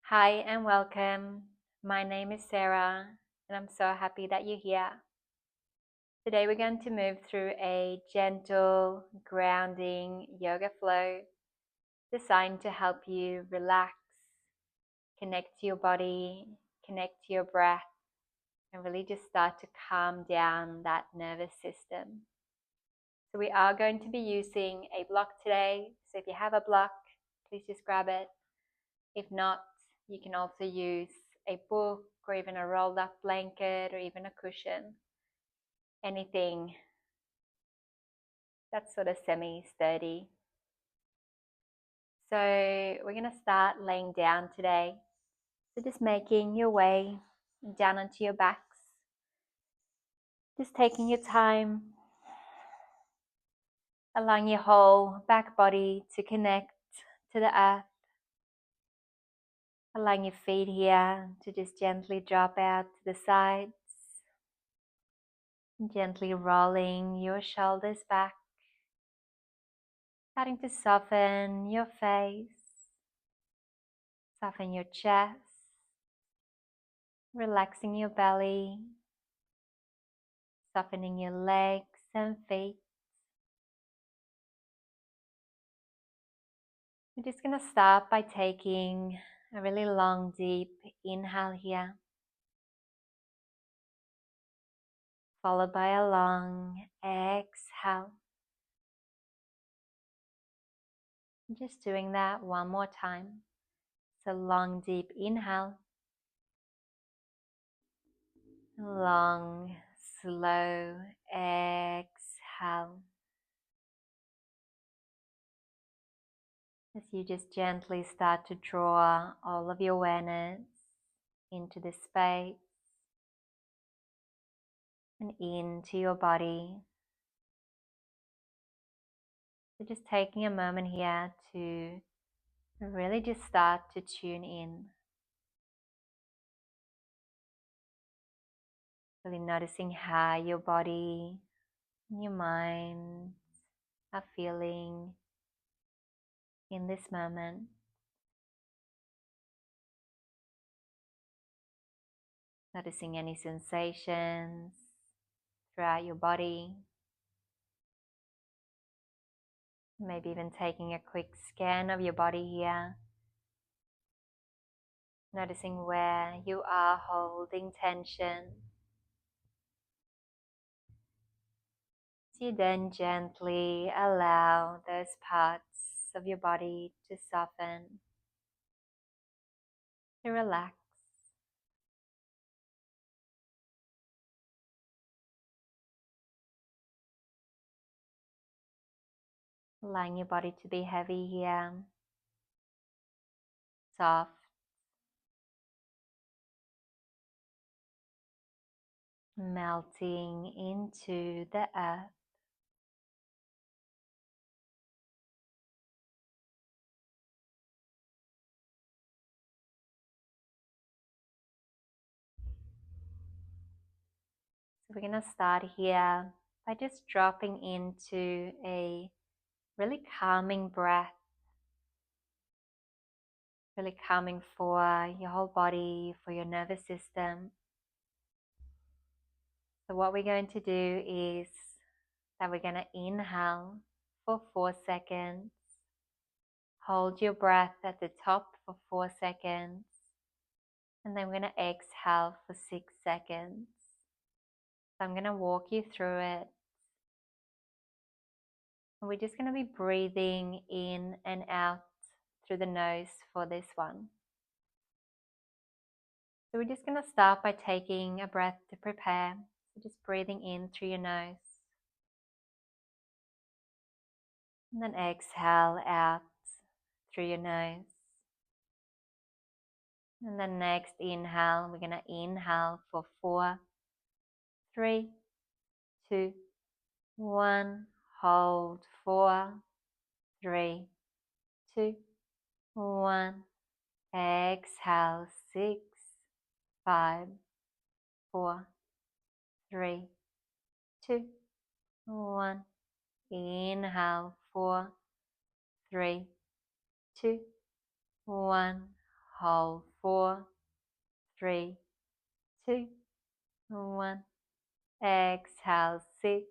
Hi and welcome. My name is Sara and I'm so happy that you're here. Today we're going to move through a gentle, grounding yoga flow designed to help you relax, connect to your body, connect to your breath, and really just start to calm down that nervous system. So we are going to be using a block today. So if you have a block, please just grab it. If not, you can also use a book or even a rolled up blanket or even a cushion. Anything that's sort of semi-sturdy. So we're going to start laying down today. So just making your way down onto your backs. Just taking your time, allowing your whole back body to connect to the earth. Allowing your feet here to just gently drop out to the sides. Gently rolling your shoulders back. Starting to soften your face, soften your chest, relaxing your belly, softening your legs and feet. We're just going to start by taking a really long, deep inhale here, followed by a long exhale. Just doing that one more time. So long, deep inhale. Long, slow exhale. As you just gently start to draw all of your awareness into the space and into your body. So just taking a moment here to really just start to tune in. Really noticing how your body and your mind are feeling in this moment. Noticing any sensations throughout your body. Maybe even taking a quick scan of your body here. Noticing where you are holding tension. So you then gently allow those parts of your body to soften, to relax. Allowing your body to be heavy here, soft, melting into the earth. So we're going to start here by just dropping into a really calming breath, really calming for your whole body, for your nervous system. So what we're going to do is that we're going to inhale for 4 seconds. Hold your breath at the top for 4 seconds. And then we're going to exhale for 6 seconds. So I'm going to walk you through it. And we're just going to be breathing in and out through the nose for this one. So we're just going to start by taking a breath to prepare. So just breathing in through your nose. And then exhale out through your nose. And then next inhale, we're going to inhale for 4, 3, 2, 1. Hold 4, 3, 2, 1. Exhale 6, 5, 4, 3, 2, 1. Inhale 4, 3, 2, 1. hold 4, 3, 2, 1. Exhale 6,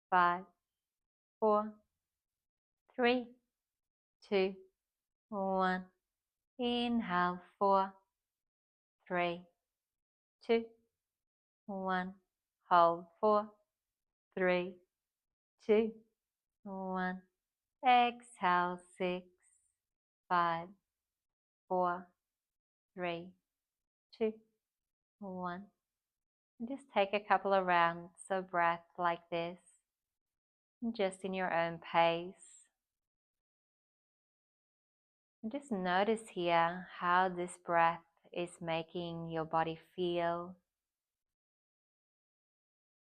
5, 4, 3, 2, 1. Inhale 4, 3, 2, 1. Hold 4, 3, 2, 1. Exhale 6, 5, 4, 3, 2, 1. And just take a couple of rounds of breath like this, just in your own pace. And just notice here how this breath is making your body feel.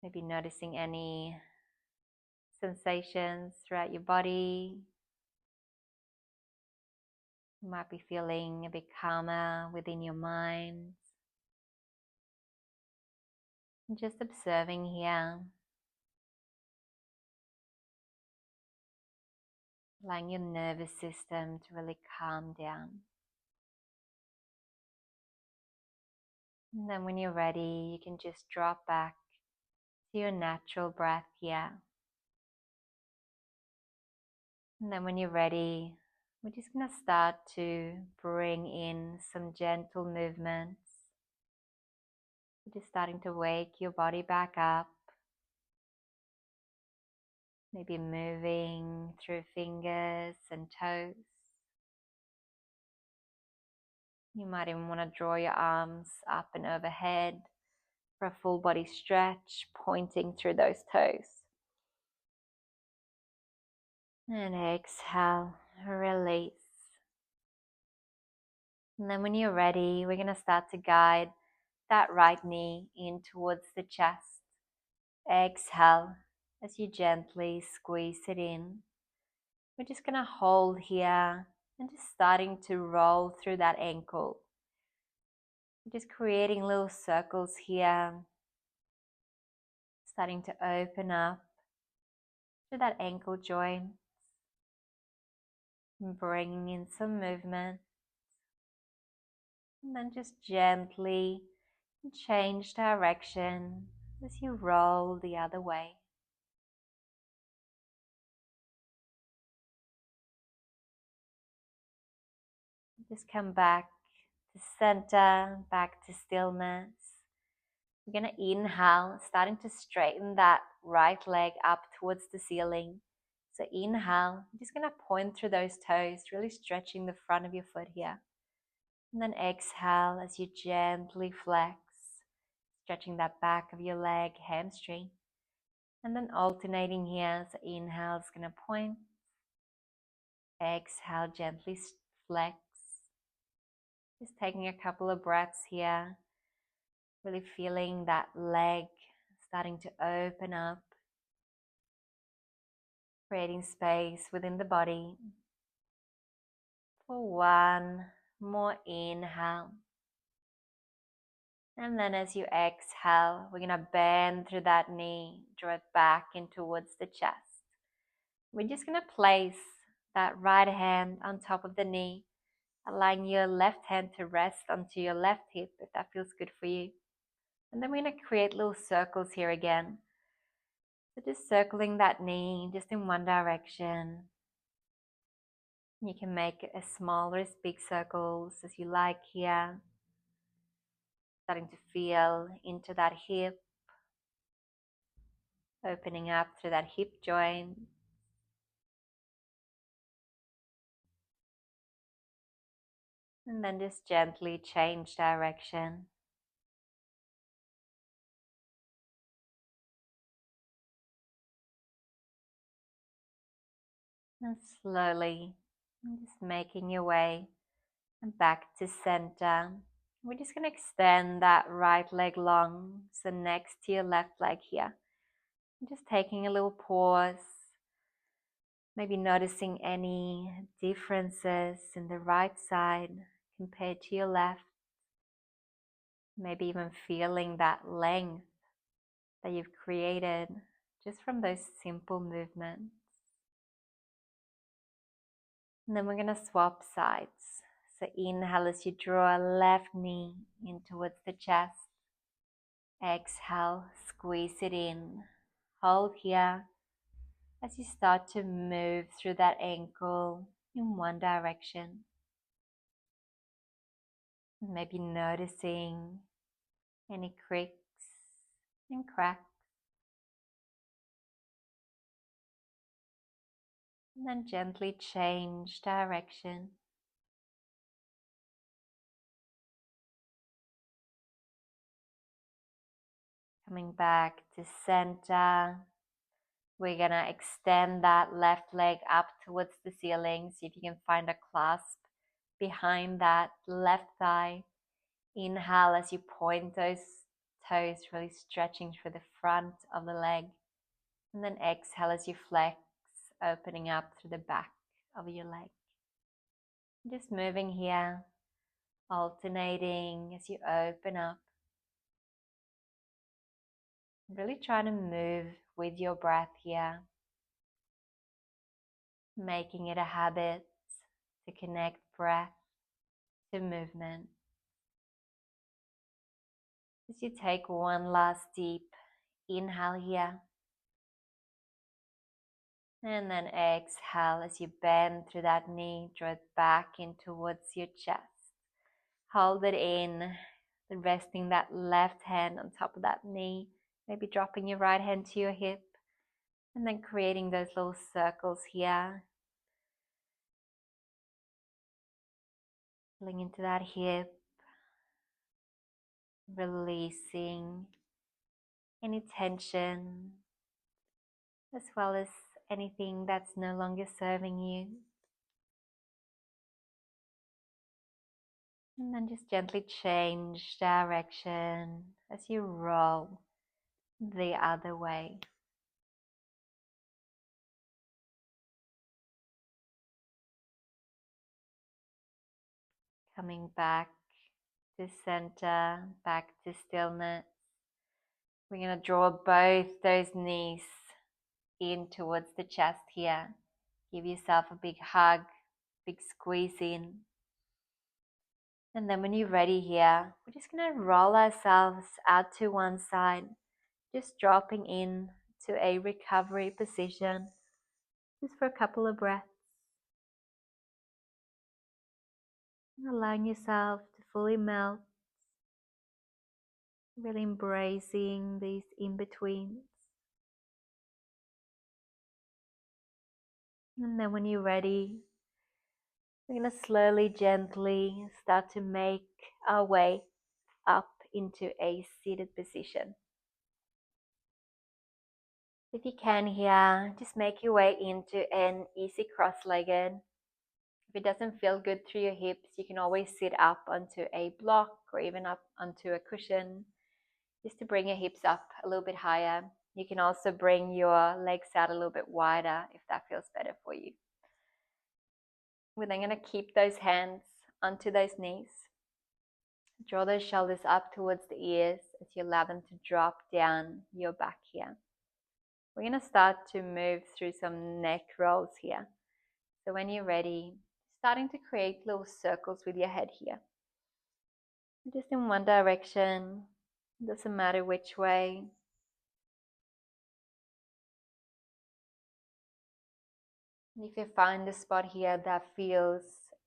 Maybe noticing any sensations throughout your body. You might be feeling a bit calmer within your mind. And just observing here, allowing your nervous system to really calm down. And then when you're ready, you can just drop back to your natural breath here. And then when you're ready, we're just going to start to bring in some gentle movements. We're just starting to wake your body back up. Maybe moving through fingers and toes. You might even want to draw your arms up and overhead for a full body stretch, pointing through those toes. And exhale, release. And then when you're ready, we're going to start to guide that right knee in towards the chest. Exhale as you gently squeeze it in. We're just going to hold here and just starting to roll through that ankle. Just creating little circles here, starting to open up to that ankle joint, and bringing in some movement. And then just gently change direction as you roll the other way. Just come back to center, back to stillness. We're going to inhale, starting to straighten that right leg up towards the ceiling. So inhale, I'm just going to point through those toes, really stretching the front of your foot here. And then exhale as you gently flex, stretching that back of your leg, hamstring. And then alternating here, so inhale is going to point. Exhale, gently flex. Just taking a couple of breaths here. Really feeling that leg starting to open up. Creating space within the body. For one more inhale. And then as you exhale, we're going to bend through that knee, draw it back in towards the chest. We're just going to place that right hand on top of the knee, allowing your left hand to rest onto your left hip if that feels good for you. And then we're going to create little circles here again. So just circling that knee just in one direction. You can make as small or as big circles as you like here. Starting to feel into that hip, opening up through that hip joint. And then just gently change direction. And slowly, just making your way back to center. We're just going to extend that right leg long, so next to your left leg here. Just taking a little pause, maybe noticing any differences in the right side compared to your left. Maybe even feeling that length that you've created just from those simple movements. And then we're going to swap sides. So inhale as you draw a left knee in towards the chest. Exhale, squeeze it in. Hold here as you start to move through that ankle in one direction. Maybe noticing any creaks and cracks. And then gently change direction. Coming back to center. We're gonna extend that left leg up towards the ceiling. See if you can find a clasp behind that left thigh. Inhale as you point those toes, really stretching through the front of the leg. And then exhale as you flex, opening up through the back of your leg. Just moving here, alternating as you open up. Really trying to move with your breath here. Making it a habit to connect breath to movement. As you take one last deep inhale here. And then exhale as you bend through that knee, draw it back in towards your chest. Hold it in, then resting that left hand on top of that knee, maybe dropping your right hand to your hip, and then creating those little circles here. Pulling into that hip, releasing any tension, as well as anything that's no longer serving you. And then just gently change direction as you roll the other way. Coming back to center, back to stillness. We're going to draw both those knees in towards the chest here. Give yourself a big hug, big squeeze in. And then when you're ready here, we're just going to roll ourselves out to one side, just dropping in to a recovery position, just for a couple of breaths. And allowing yourself to fully melt, really embracing these in-betweens. And then when you're ready, we're going to slowly, gently start to make our way up into a seated position. If you can here, just make your way into an easy cross-legged. If it doesn't feel good through your hips, you can always sit up onto a block or even up onto a cushion, just to bring your hips up a little bit higher. You can also bring your legs out a little bit wider if that feels better for you. We're then going to keep those hands onto those knees. Draw those shoulders up towards the ears as you allow them to drop down your back here. We're going to start to move through some neck rolls here. So when you're ready, starting to create little circles with your head here. Just in one direction, doesn't matter which way. And if you find a spot here that feels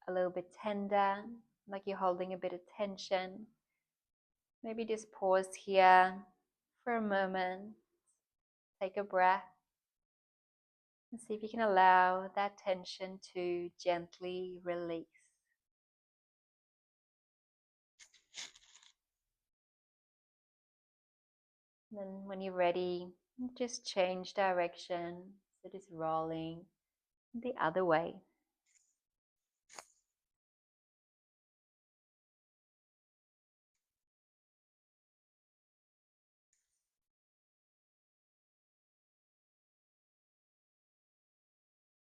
a little bit tender, like you're holding a bit of tension, maybe just pause here for a moment, take a breath, and see if you can allow that tension to gently release. And then when you're ready, just change direction, so just rolling the other way.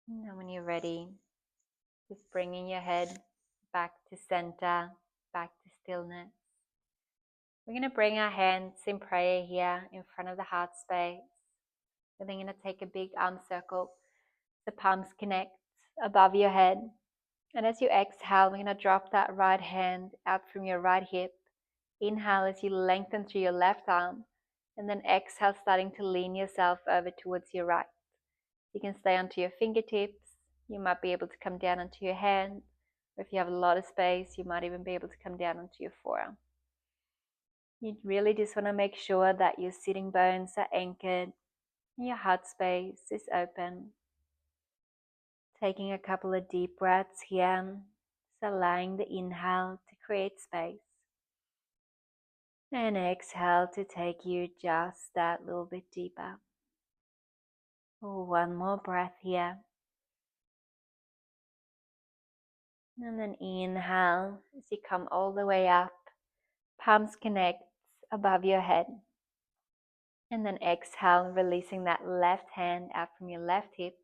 Now when you're ready, just bringing your head back to center, back to stillness. We're going to bring our hands in prayer here in front of the heart space. We're then going to take a big arm circle. The palms connect above your head. And as you exhale, we're going to drop that right hand out from your right hip. Inhale as you lengthen through your left arm. And then exhale, starting to lean yourself over towards your right. You can stay onto your fingertips. You might be able to come down onto your hand. Or if you have a lot of space, you might even be able to come down onto your forearm. You really just want to make sure that your sitting bones are anchored. Your heart space is open. Taking a couple of deep breaths here. So allowing the inhale to create space. And exhale to take you just that little bit deeper. One more breath here. And then inhale as you come all the way up. Palms connect above your head. And then exhale, releasing that left hand out from your left hip.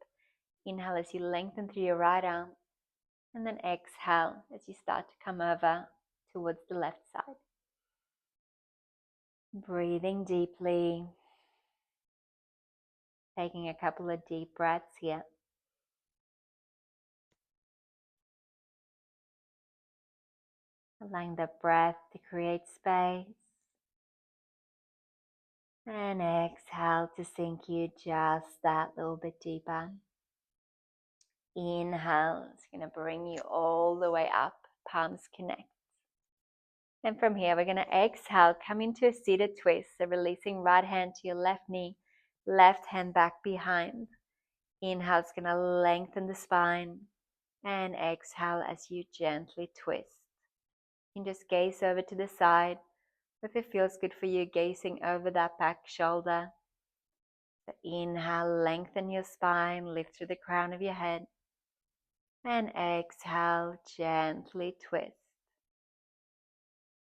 Inhale as you lengthen through your right arm. And then exhale as you start to come over towards the left side. Breathing deeply. Taking a couple of deep breaths here. Allowing the breath to create space. And exhale to sink you just that little bit deeper. Inhale, it's going to bring you all the way up. Palms connect. And from here, we're going to exhale, come into a seated twist. So releasing right hand to your left knee, left hand back behind. Inhale, it's going to lengthen the spine. And exhale as you gently twist. You can just gaze over to the side. If it feels good for you, gazing over that back shoulder. So inhale, lengthen your spine, lift through the crown of your head. And exhale, gently twist.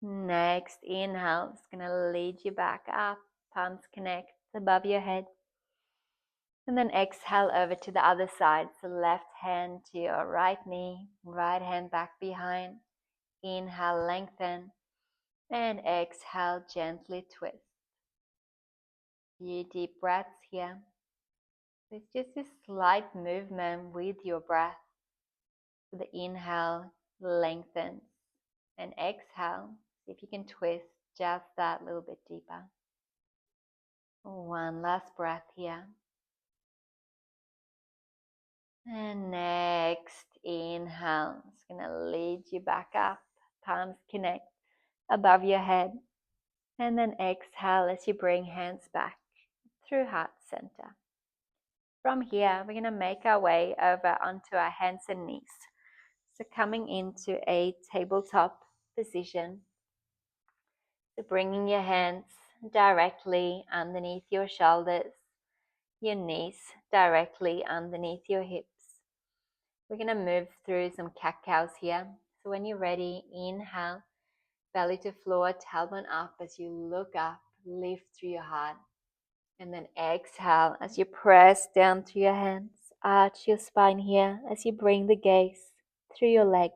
Next inhale, it's going to lead you back up. Palms connect above your head. And then exhale over to the other side. So left hand to your right knee, right hand back behind. Inhale, lengthen. And exhale, gently twist. Few deep breaths here. It's just a slight movement with your breath. So the inhale lengthens. And exhale, see if you can twist just that little bit deeper. One last breath here. And next inhale, it's going to lead you back up. Palms connect above your head. And then exhale as you bring hands back through heart center. From here, we're going to make our way over onto our hands and knees. So coming into a tabletop position. So bringing your hands directly underneath your shoulders, your knees directly underneath your hips. We're going to move through some cat-cows here. So when you're ready, inhale, belly to floor, tailbone up as you look up, lift through your heart. And then exhale as you press down through your hands, arch your spine here as you bring the gaze through your legs.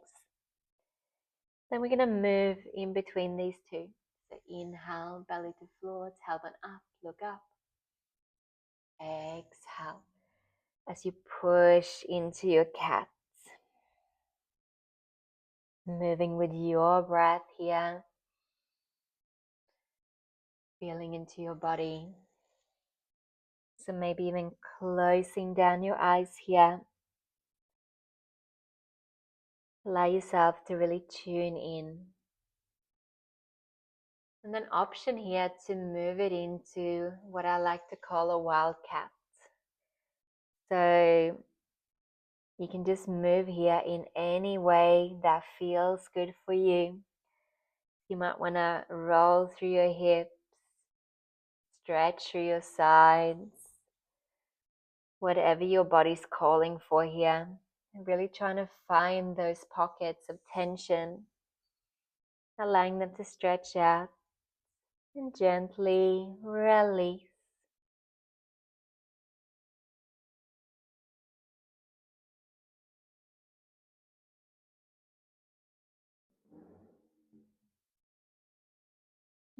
Then we're going to move in between these two. So inhale, belly to floor, tailbone up, look up. Exhale as you push into your cat. Moving with your breath here. Feeling into your body. So maybe even closing down your eyes here. Allow yourself to really tune in. And then option here to move it into what I like to call a wildcat. So you can just move here in any way that feels good for you. You might want to roll through your hips, stretch through your sides, whatever your body's calling for here. And really trying to find those pockets of tension, allowing them to stretch out and gently release.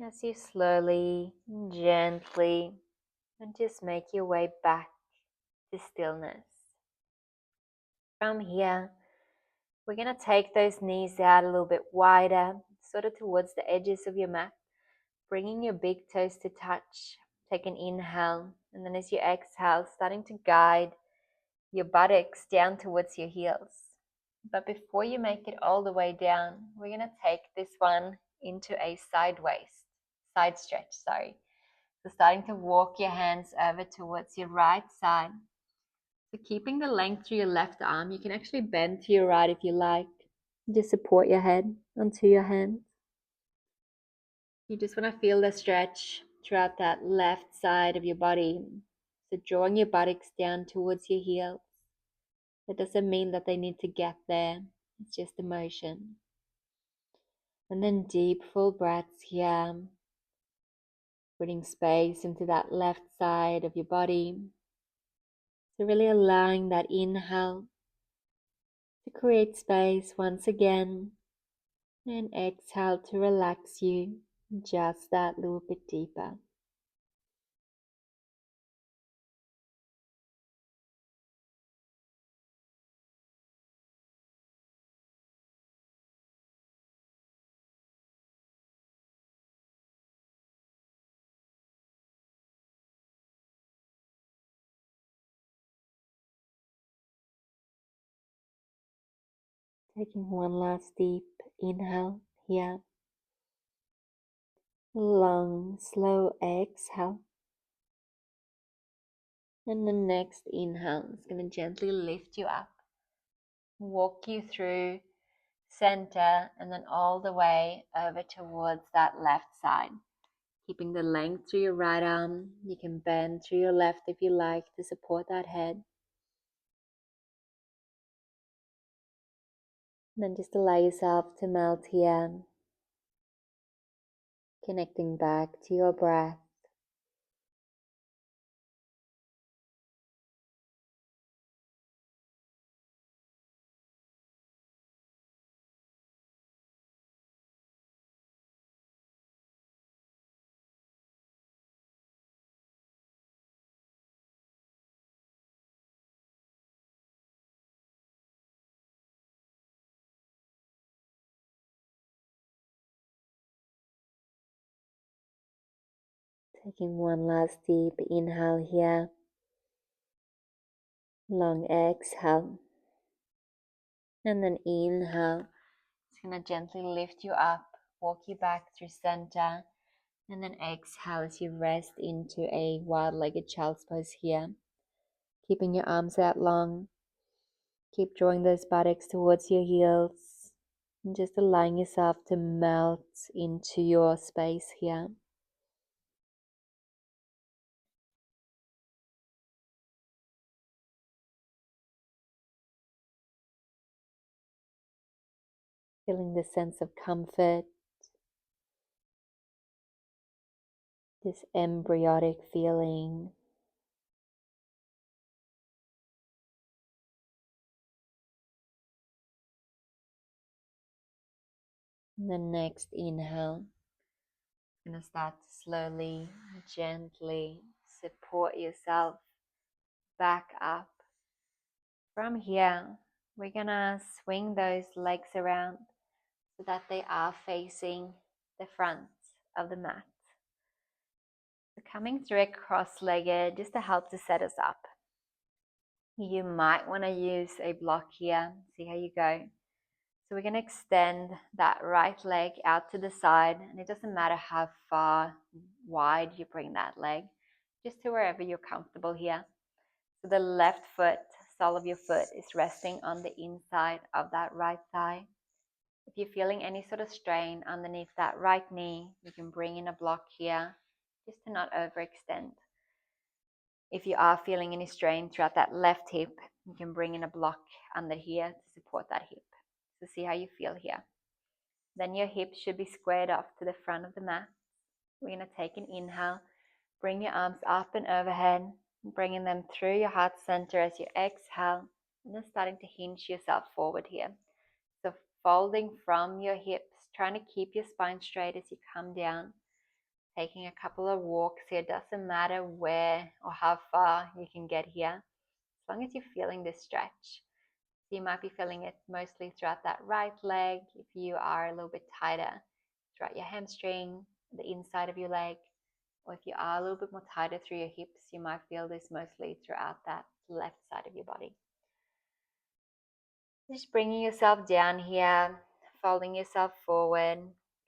As you slowly, gently, and just make your way back to stillness. From here, We're going to take those knees out a little bit wider, sort of towards the edges of your mat, bringing your big toes to touch. Take an inhale, and then as you exhale, starting to guide your buttocks down towards your heels. But before you make it all the way down, we're going to take this one into a side stretch, sorry. So starting to walk your hands over towards your right side. So keeping the length through your left arm, you can actually bend to your right if you like. Just support your head onto your hands. You just want to feel the stretch throughout that left side of your body. So drawing your buttocks down towards your heels. That doesn't mean that they need to get there. It's just emotion. And then deep full breaths here. Putting space into that left side of your body. So really allowing that inhale to create space once again. And exhale to relax you just that little bit deeper. Taking one last deep inhale here. Long, slow exhale. And the next inhale is going to gently lift you up, walk you through center, and then all the way over towards that left side. Keeping the length through your right arm. You can bend through your left if you like to support that head. And then just allow yourself to melt here, connecting back to your breath. Taking one last deep inhale here. Long exhale. And then inhale. It's going to gently lift you up, walk you back through center. And then exhale as you rest into a wide-legged child's pose here. Keeping your arms out long. Keep drawing those buttocks towards your heels. And just allowing yourself to melt into your space here. Feeling this sense of comfort, this embryonic feeling. And the next inhale, you're going to start to slowly, gently support yourself back up. From here, we're going to swing those legs around so that they are facing the front of the mat. So coming through it cross-legged just to help to set us up. You might want to use a block here, see how you go. So we're going to extend that right leg out to the side, and it doesn't matter how far wide you bring that leg, just to wherever you're comfortable here. So the left foot, sole of your foot, is resting on the inside of that right thigh. If you're feeling any sort of strain underneath that right knee, you can bring in a block here, just to not overextend. If you are feeling any strain throughout that left hip, you can bring in a block under here to support that hip. So see how you feel here. Then your hips should be squared off to the front of the mat. We're going to take an inhale. Bring your arms up and overhead, bringing them through your heart center as you exhale, and then starting to hinge yourself forward here. So folding from your hips, trying to keep your spine straight as you come down. Taking a couple of walks here. Doesn't matter where or how far you can get here, as long as you're feeling this stretch. So you might be feeling it mostly throughout that right leg. If you are a little bit tighter throughout your hamstring, the inside of your leg, or if you are a little bit more tighter through your hips, you might feel this mostly throughout that left side of your body. Just bringing yourself down here, folding yourself forward,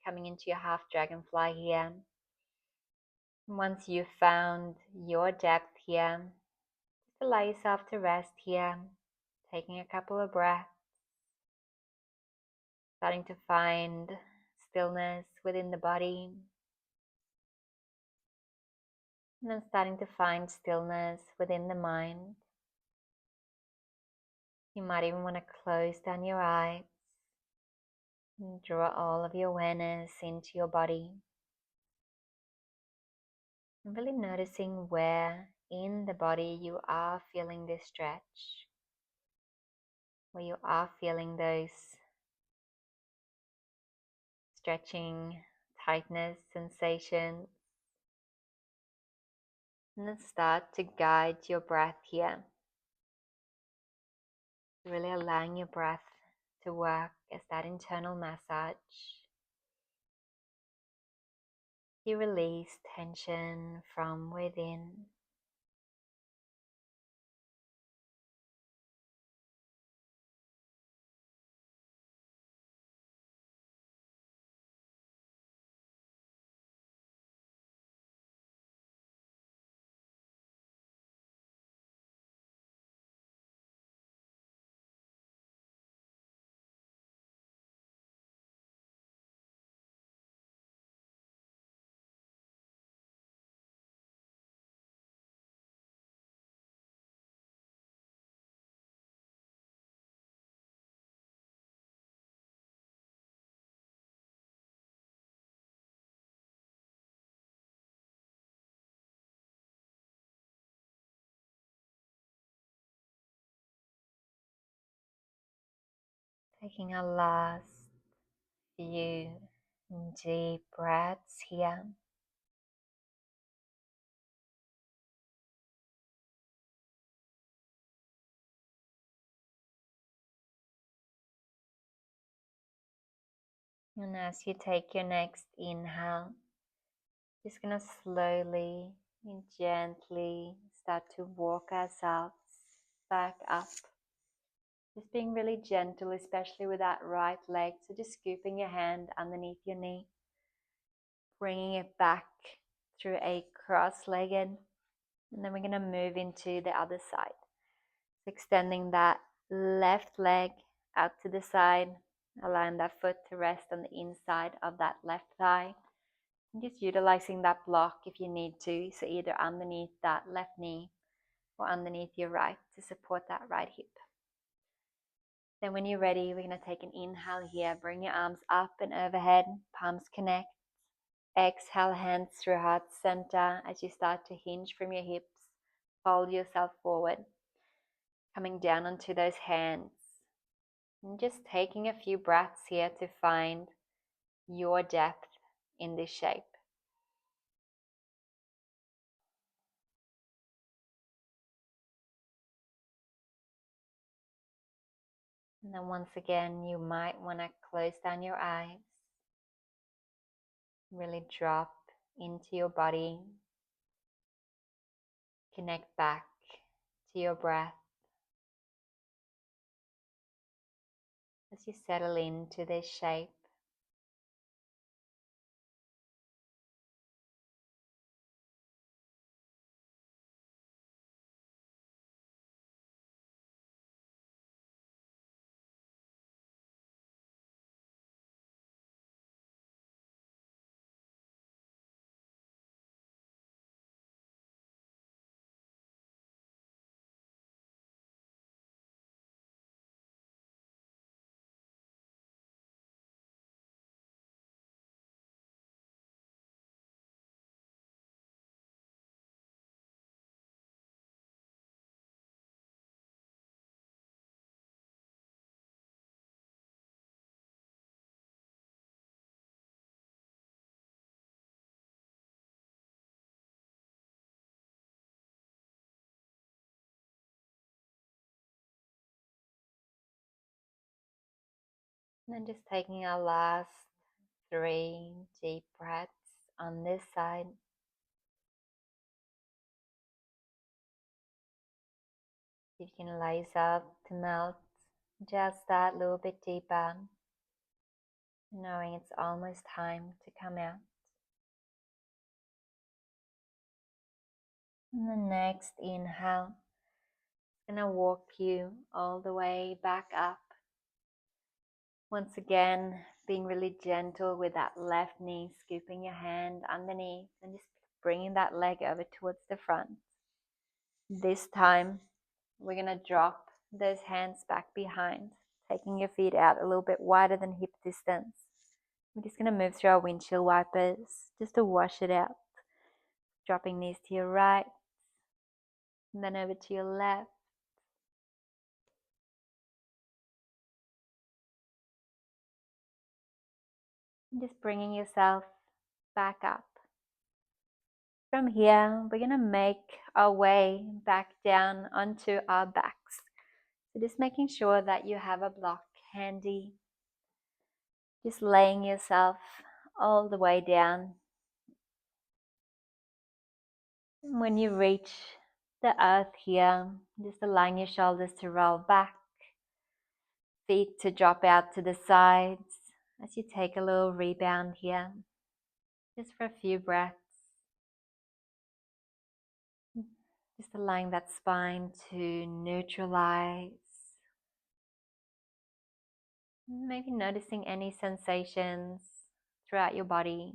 coming into your half dragonfly here. Once you've found your depth here, just allow yourself to rest here, taking a couple of breaths, starting to find stillness within the body, and then starting to find stillness within the mind. You might even want to close down your eyes and draw all of your awareness into your body. And really noticing where in the body you are feeling this stretch, where you are feeling those stretching, tightness sensations. And then start to guide your breath here. Really allowing your breath to work as that internal massage. You release tension from within. Taking a last few deep breaths here. And as you take your next inhale, just going to slowly and gently start to walk ourselves back up. Just being really gentle, especially with that right leg. So just scooping your hand underneath your knee, bringing it back through a cross-legged. And then we're going to move into the other side. So extending that left leg out to the side, allowing that foot to rest on the inside of that left thigh. And just utilizing that block if you need to. So either underneath that left knee or underneath your right to support that right hip. Then when you're ready, we're going to take an inhale here. Bring your arms up and overhead, palms connect. Exhale, hands through heart center as you start to hinge from your hips. Fold yourself forward, coming down onto those hands. And just taking a few breaths here to find your depth in this shape. And then once again, you might want to close down your eyes. Really drop into your body. Connect back to your breath. As you settle into this shape. And then just taking our last 3 deep breaths on this side. You can allow yourself to melt just that little bit deeper, knowing it's almost time to come out. And the next inhale is going to walk you all the way back up. Once again, being really gentle with that left knee, scooping your hand underneath and just bringing that leg over towards the front. This time, we're going to drop those hands back behind, taking your feet out a little bit wider than hip distance. We're just going to move through our windshield wipers just to wash it out. Dropping knees to your right, and then over to your left. And just bringing yourself back up. From here, we're going to make our way back down onto our backs. So just making sure that you have a block handy. Just laying yourself all the way down. And when you reach the earth here, just allowing your shoulders to roll back, feet to drop out to the sides as you take a little rebound here, just for a few breaths. Just allowing that spine to neutralize. Maybe noticing any sensations throughout your body.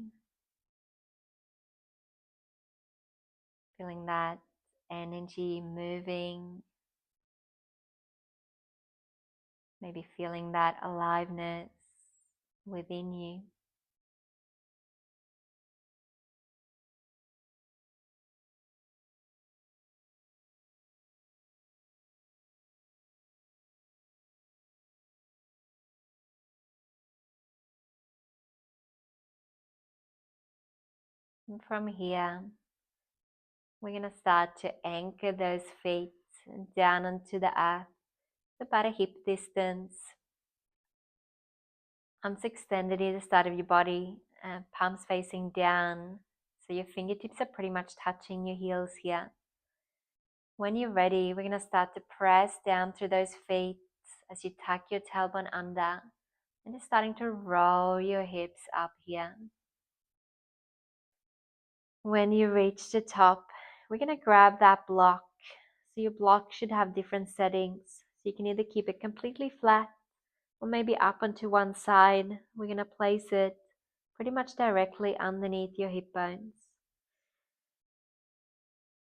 Feeling that energy moving. Maybe feeling that aliveness within you. And from here, we're going to start to anchor those feet down onto the earth, about a hip distance. Arms extended at the start of your body, palms facing down, so your fingertips are pretty much touching your heels here. When you're ready, we're going to start to press down through those feet as you tuck your tailbone under, and just starting to roll your hips up here. When you reach the top, we're going to grab that block. So your block should have different settings. So you can either keep it completely flat or maybe up onto one side. We're going to place it pretty much directly underneath your hip bones.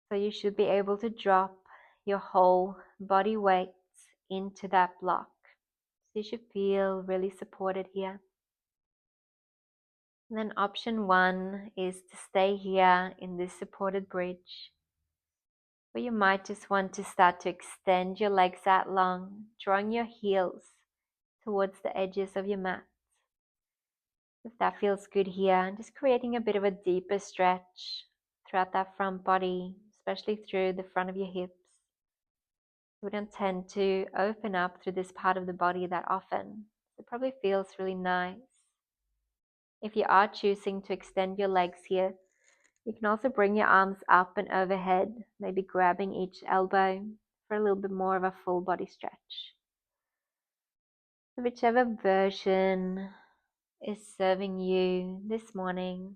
So you should be able to drop your whole body weight into that block. So you should feel really supported here. And then option 1 is to stay here in this supported bridge. Or you might just want to start to extend your legs out long, drawing your heels towards the edges of your mat. If that feels good here, just creating a bit of a deeper stretch throughout that front body, especially through the front of your hips. We don't tend to open up through this part of the body that often. It probably feels really nice. If you are choosing to extend your legs here, you can also bring your arms up and overhead, maybe grabbing each elbow for a little bit more of a full body stretch. So whichever version is serving you this morning.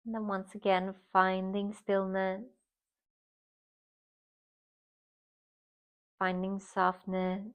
And then once again, finding stillness, finding softness.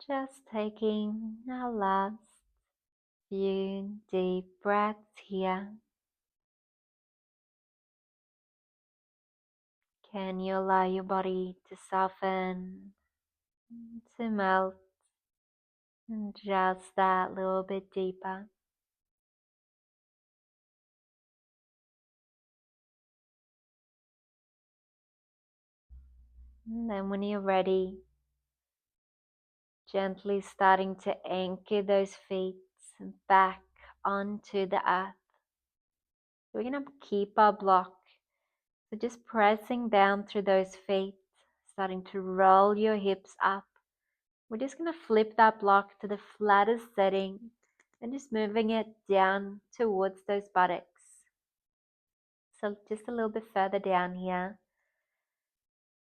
Just taking our last few deep breaths here. Can you allow your body to soften, to melt, and just that little bit deeper? And then when you're ready, gently starting to anchor those feet back onto the earth. We're going to keep our block. So just pressing down through those feet, starting to roll your hips up. We're just going to flip that block to the flattest setting and just moving it down towards those buttocks. So just a little bit further down here.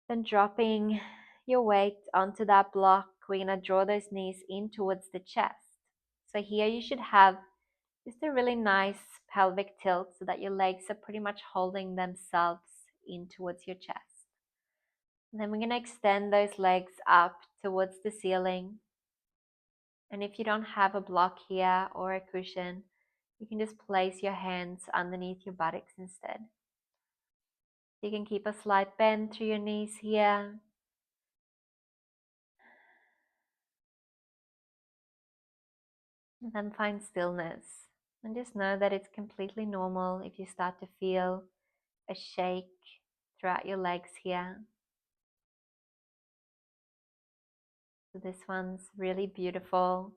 Then dropping your weight onto that block, we're going to draw those knees in towards the chest. So here you should have just a really nice pelvic tilt so that your legs are pretty much holding themselves in towards your chest. And then we're going to extend those legs up towards the ceiling. And if you don't have a block here or a cushion, you can just place your hands underneath your buttocks instead. You can keep a slight bend through your knees here. And then find stillness. And just know that it's completely normal if you start to feel a shake throughout your legs here. So this one's really beautiful.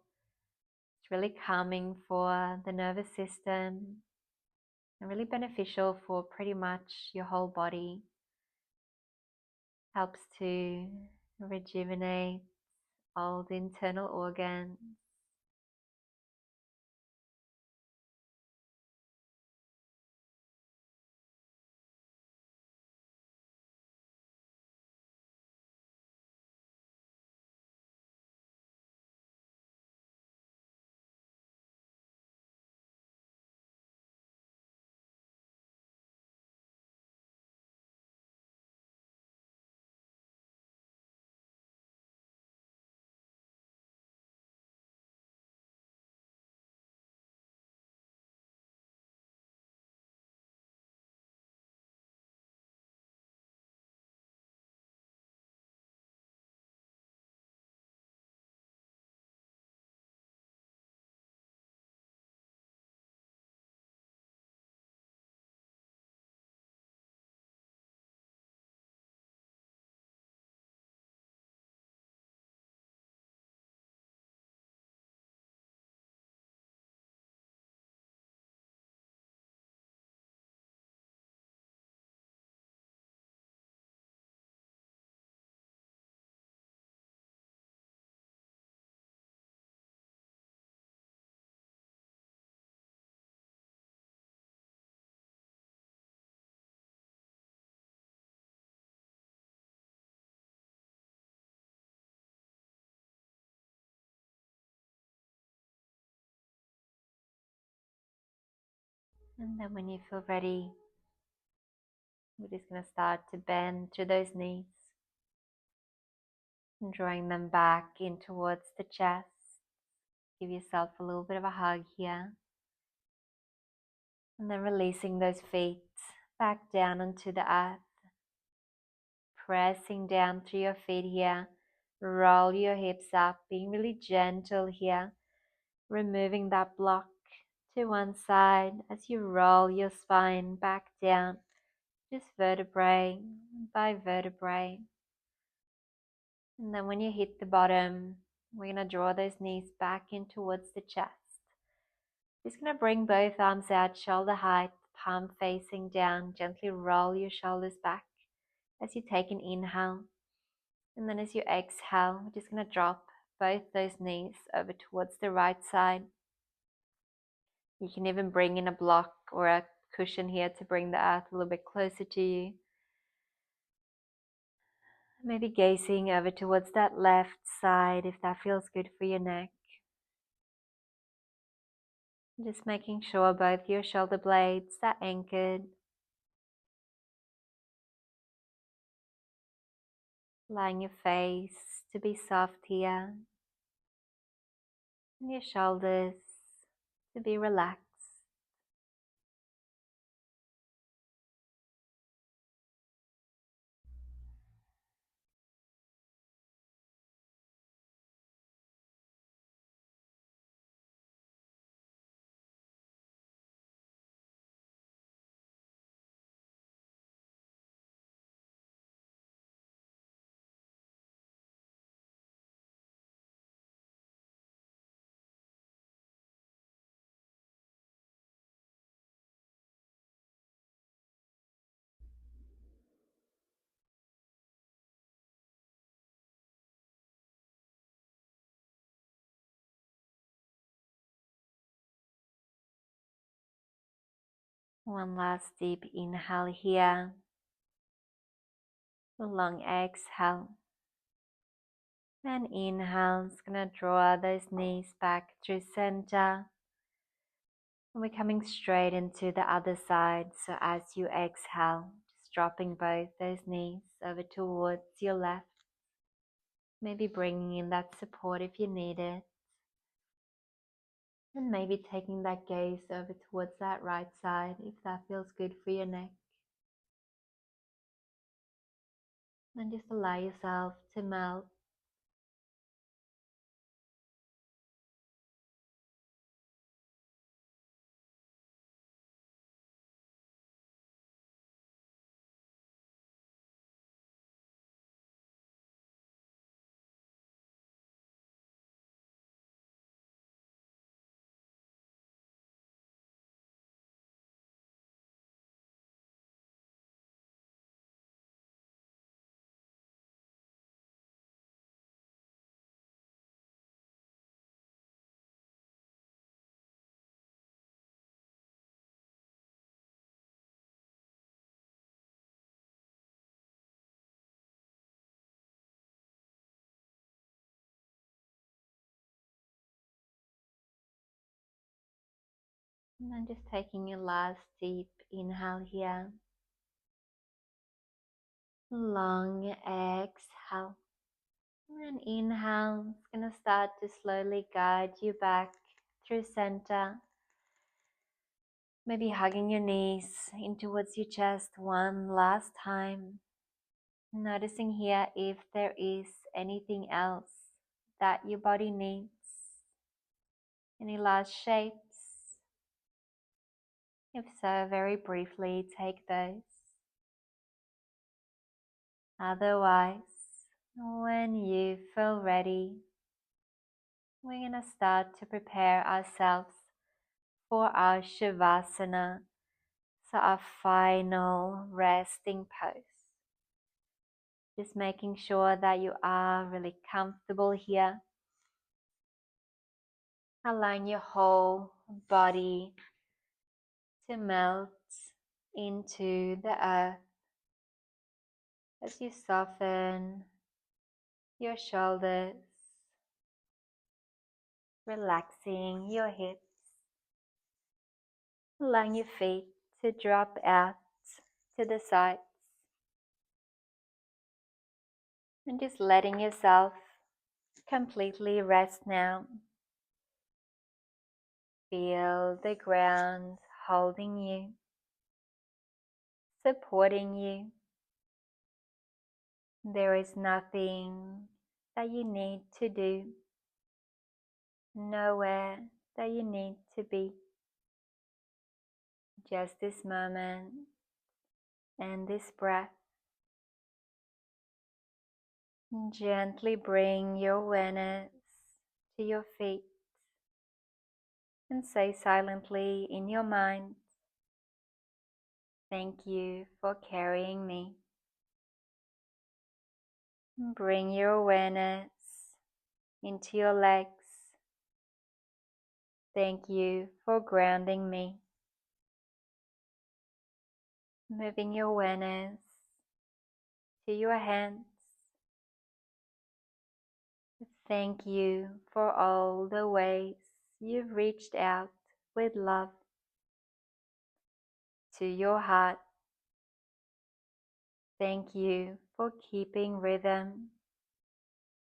It's really calming for the nervous system and really beneficial for pretty much your whole body. Helps to rejuvenate all the internal organs. And then when you feel ready, we're just going to start to bend through those knees and drawing them back in towards the chest. Give yourself a little bit of a hug here. And then releasing those feet back down onto the earth. Pressing down through your feet here. Roll your hips up, being really gentle here. Removing that block to one side as you roll your spine back down, just vertebrae by vertebrae. And then when you hit the bottom, we're going to draw those knees back in towards the chest. Just going to bring both arms out, shoulder height, palm facing down. Gently roll your shoulders back as you take an inhale. And then as you exhale, we're just going to drop both those knees over towards the right side. You can even bring in a block or a cushion here to bring the earth a little bit closer to you. Maybe gazing over towards that left side if that feels good for your neck. Just making sure both your shoulder blades are anchored. Allowing your face to be soft here. and your shoulders to be relaxed. One last deep inhale here. A long exhale. And inhale, it's gonna draw those knees back through center. And we're coming straight into the other side. So as you exhale, just dropping both those knees over towards your left. Maybe bringing in that support if you need it. And maybe taking that gaze over towards that right side if that feels good for your neck. And just allow yourself to melt. And then just taking your last deep inhale here. Long exhale. And inhale, it's going to start to slowly guide you back through center. Maybe hugging your knees in towards your chest one last time. Noticing here if there is anything else that your body needs. Any last shapes? If so, very briefly take those. Otherwise, when you feel ready, we're going to start to prepare ourselves for our savasana, so our final resting pose. Just making sure that you are really comfortable here. Allowing your whole body to melt into the earth as you soften your shoulders, relaxing your hips, allowing your feet to drop out to the sides, and just letting yourself completely rest now. Feel the ground holding you, supporting you. There is nothing that you need to do, nowhere that you need to be. Just this moment and this breath. Gently bring your awareness to your feet and say silently in your mind, "Thank you for carrying me." Bring your awareness into your legs. "Thank you for grounding me." Moving your awareness to your hands. "Thank you for all the ways you've reached out with love." To your heart. "Thank you for keeping rhythm,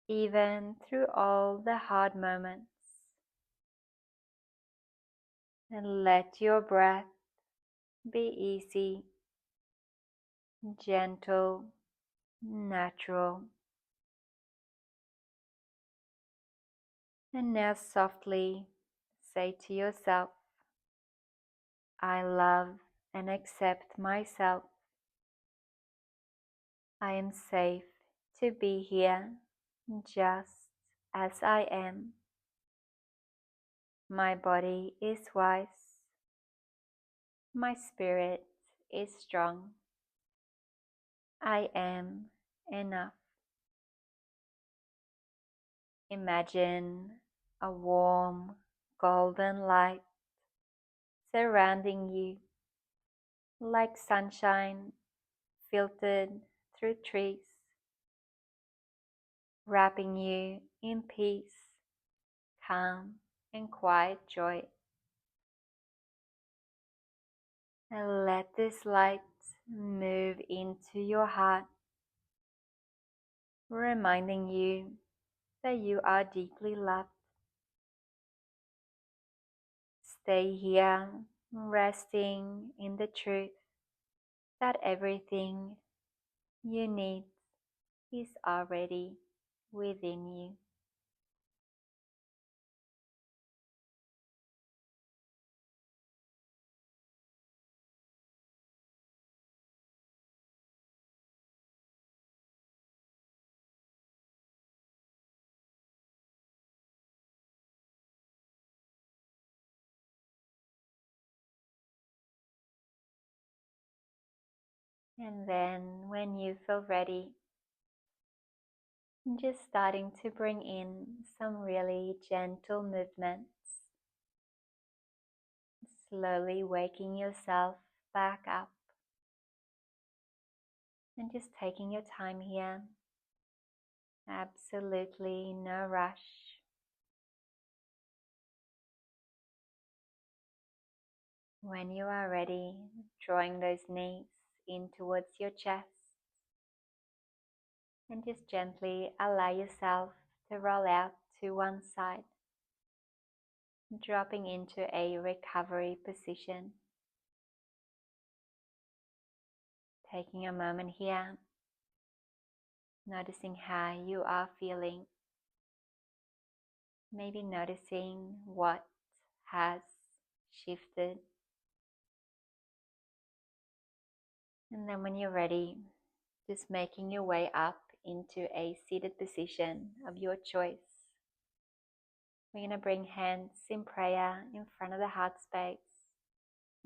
even through all the hard moments." And let your breath be easy, gentle, natural. And now softly say to yourself, I love and accept myself. I am safe to be here just as I am. My body is wise. My spirit is strong. I am enough. Imagine a warm golden light surrounding you like sunshine filtered through trees, wrapping you in peace, calm, and quiet joy. And let this light move into your heart, reminding you that you are deeply loved. Stay here, resting in the truth that everything you need is already within you. And then, when you feel ready, just starting to bring in some really gentle movements, slowly waking yourself back up, and just taking your time here. Absolutely no rush. When you are ready, drawing those knees in towards your chest, and just gently allow yourself to roll out to one side, dropping into a recovery position. Taking a moment here, noticing how you are feeling, maybe noticing what has shifted. And then when you're ready, just making your way up into a seated position of your choice. We're going to bring hands in prayer in front of the heart space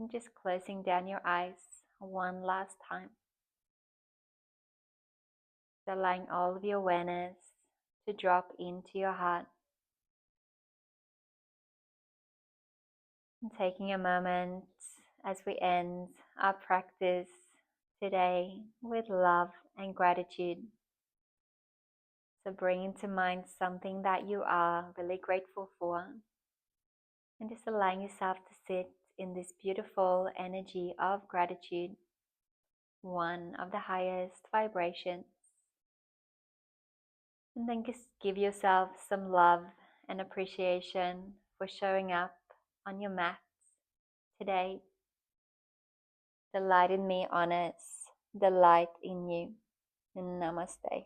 and just closing down your eyes one last time. So allowing all of your awareness to drop into your heart. And taking a moment as we end our practice today with love and gratitude. So bringing to mind something that you are really grateful for, and just allowing yourself to sit in this beautiful energy of gratitude, one of the highest vibrations. And then just give yourself some love and appreciation for showing up on your mat today. The light in me honors the light in you. Namaste.